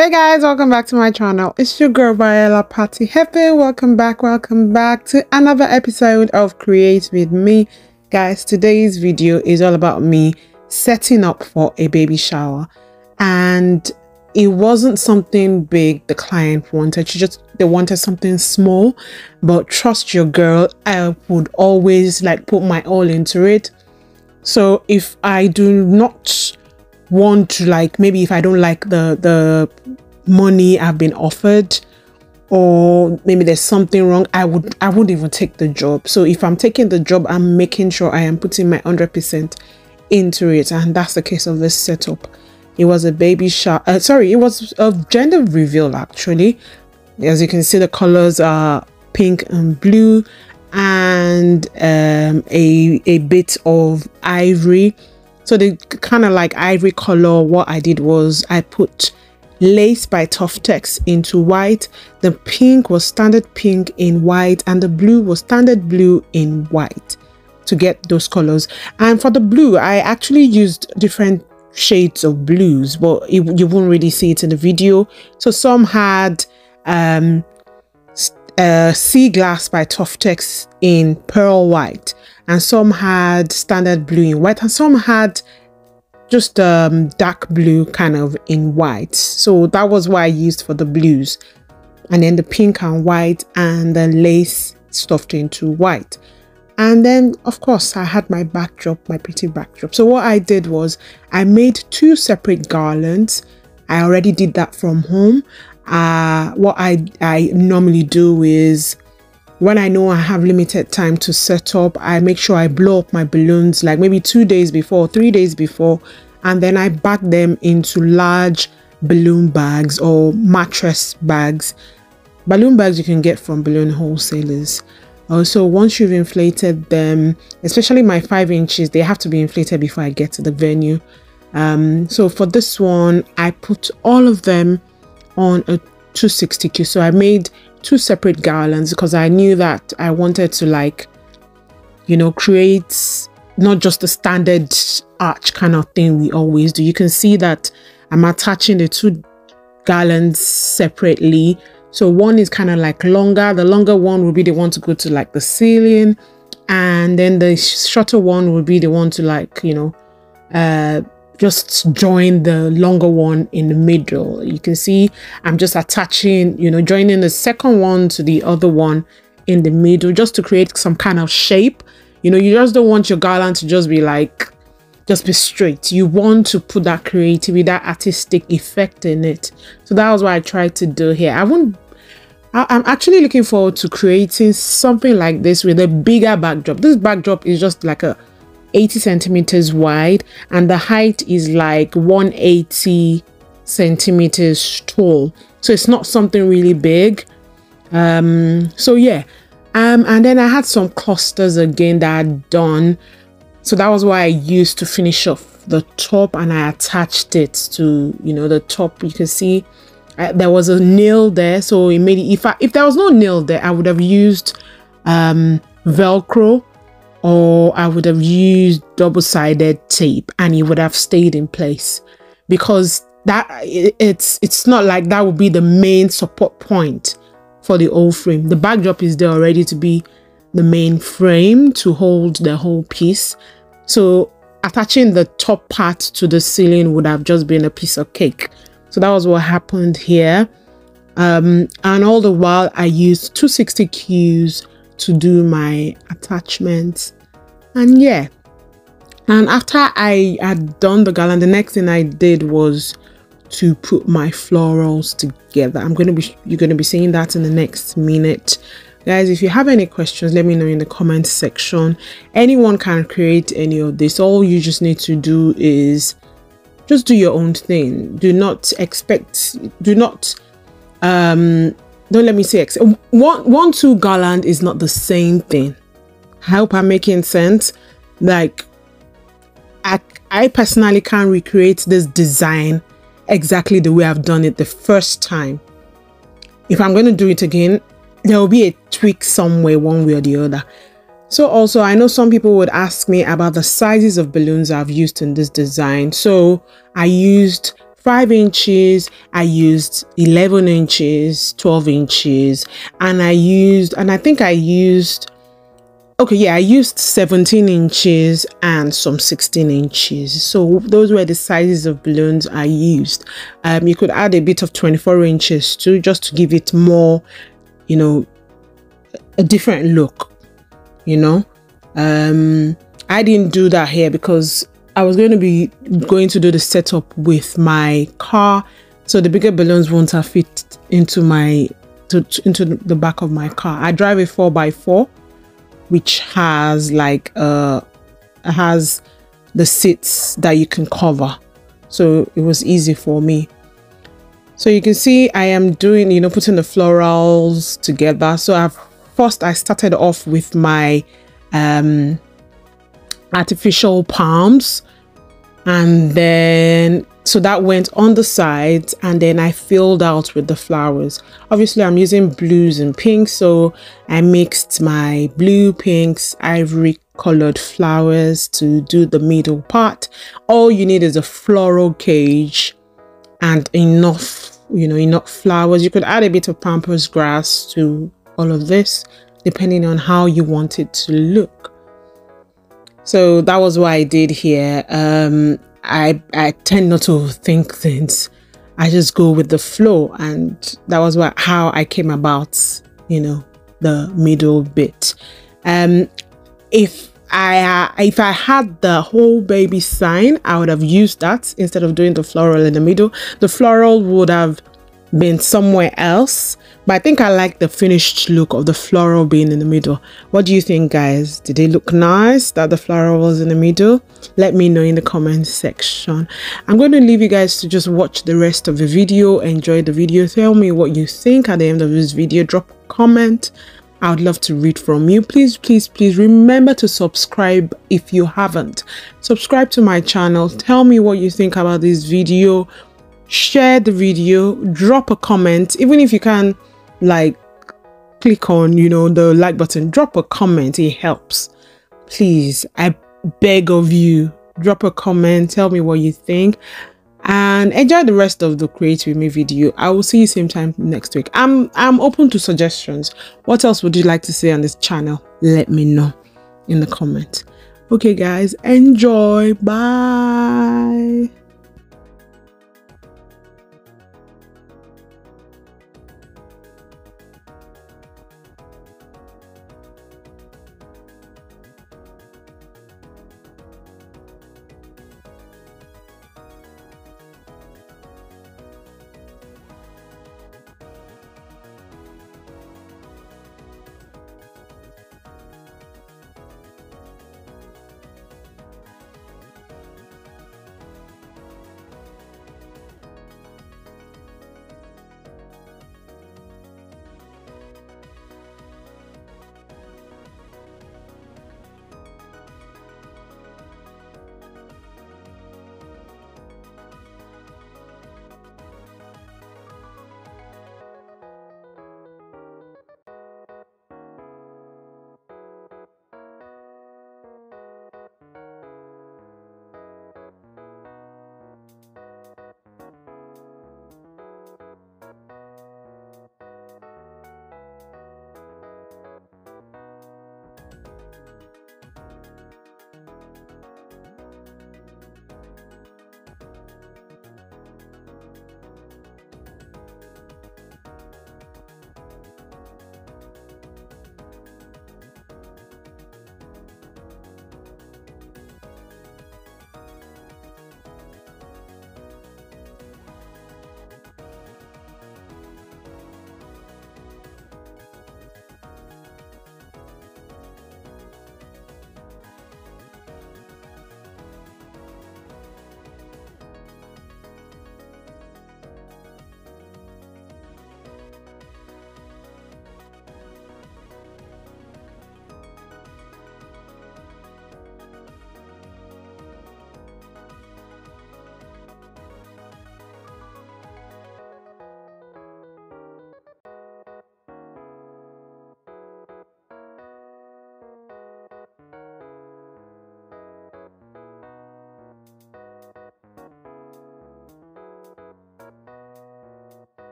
Hey guys, welcome back to my channel. It's your girl Byola, Partyheaven. Welcome back to another episode of Create With Me. Guys, today's video is all about me setting up for a baby shower, and it wasn't something big the client wanted. They wanted something small, but trust your girl, I would always put my all into it. So if I do not want to maybe if I don't like the money I've been offered, or maybe there's something wrong, I wouldn't even take the job. So if I'm taking the job, I'm making sure I am putting my 100% into it, and that's the case of this setup. It was a baby shower, it was a gender reveal actually. As you can see, the colors are pink and blue, and a bit of ivory. So the kind of ivory color, what I did was I put lace by Tuftex into white. The pink was standard pink in white, and the blue was standard blue in white to get those colors. And for the blue, I actually used different shades of blues, but you won't really see it in the video. So some had sea glass by Tuftex in pearl white, and some had standard blue in white, and some had just dark blue kind of in white. So that was what I used for the blues, and then the pink and white and the lace stuffed into white. And then of course I had my backdrop, my pretty backdrop. So what I did was I made two separate garlands. I already did that from home. What I normally do is, when I know I have limited time to set up, I make sure I blow up my balloons maybe 2 days before, 3 days before, and then I bag them into large balloon bags or mattress bags. Balloon bags you can get from balloon wholesalers. Also, once you've inflated them, especially my 5 inches, they have to be inflated before I get to the venue. So for this one, I put all of them on a 260Q. So I made two separate garlands because I knew that I wanted to create not just the standard arch kind of thing we always do. You can see that I'm attaching the two garlands separately. So one is kind of longer. The longer one will be the one to go to the ceiling, and then the shorter one will be the one to just join the longer one in the middle. You can see I'm just attaching, joining the second one to the other one in the middle, just to create some kind of shape. You just don't want your garland to just be just be straight. You want to put that creativity, that artistic effect in it. So that was what I tried to do here. I'm actually looking forward to creating something like this with a bigger backdrop. This backdrop is just a 80 centimeters wide, and the height is 180 centimeters tall. So it's not something really big. So yeah. And then I had some clusters again that I'd done. So that was what I used to finish off the top, and I attached it to the top. You can see there was a nail there, so it made it, if there was no nail there, I would have used Velcro, or I would have used double-sided tape, and it would have stayed in place, because it's not like that would be the main support point for the whole frame. The backdrop is there already to be the main frame to hold the whole piece. So attaching the top part to the ceiling would have just been a piece of cake. So that was what happened here. And all the while I used 260Qs to do my attachments. And yeah, and after I had done the garland, the next thing I did was to put my florals together. You're gonna be seeing that in the next minute. Guys, if you have any questions, let me know in the comment section. Anyone can create any of this. All you just need to do is just do your own thing. Do not expect, don't let me say one two garland is not the same thing. I hope I'm making sense. I personally can't recreate this design exactly the way I've done it the first time. If I'm going to do it again, there will be a tweak somewhere, one way or the other. So also, I know some people would ask me about the sizes of balloons I've used in this design. So I used 5 inches, I used 11 inches, 12 inches, and I think I used, okay, yeah, I used 17 inches and some 16 inches. So those were the sizes of balloons I used. You could add a bit of 24 inches too, just to give it more, you know, a different look, you know. I didn't do that here because I was going to do the setup with my car, so the bigger balloons won't have fit into into the back of my car. I drive a 4x4, which has like has the seats that you can cover, so it was easy for me. So you can see I am doing, you know, putting the florals together. So I started off with my artificial palms, and then so that went on the sides, and then I filled out with the flowers. Obviously I'm using blues and pinks, so I mixed my blue, pinks, ivory colored flowers to do the middle part. All you need is a floral cage and enough, you know, enough flowers. You could add a bit of pampas grass to all of this depending on how you want it to look. So that was what I did here. I tend not to think things. I just go with the flow, and that was how I came about, you know, the middle bit. If I had the whole baby sign, I would have used that instead of doing the floral in the middle. The floral would have been somewhere else, but I think I like the finished look of the floral being in the middle. What do you think, guys? Did it look nice that the floral was in the middle? Let me know in the comment section. I'm going to leave you guys to just watch the rest of the video. Enjoy the video. Tell me what you think at the end of this video. Drop a comment. I would love to read from you. Please remember to subscribe if you haven't. Subscribe to my channel. Tell me what you think about this video. Share the video, drop a comment. Even if you can, like, click on, you know, the like button, drop a comment. It helps. Please, I beg of you, drop a comment. Tell me what you think, and enjoy the rest of the Create With Me video. I will see you same time next week. I'm open to suggestions. What else would you like to see on this channel? Let me know in the comments. Okay, guys, enjoy. Bye.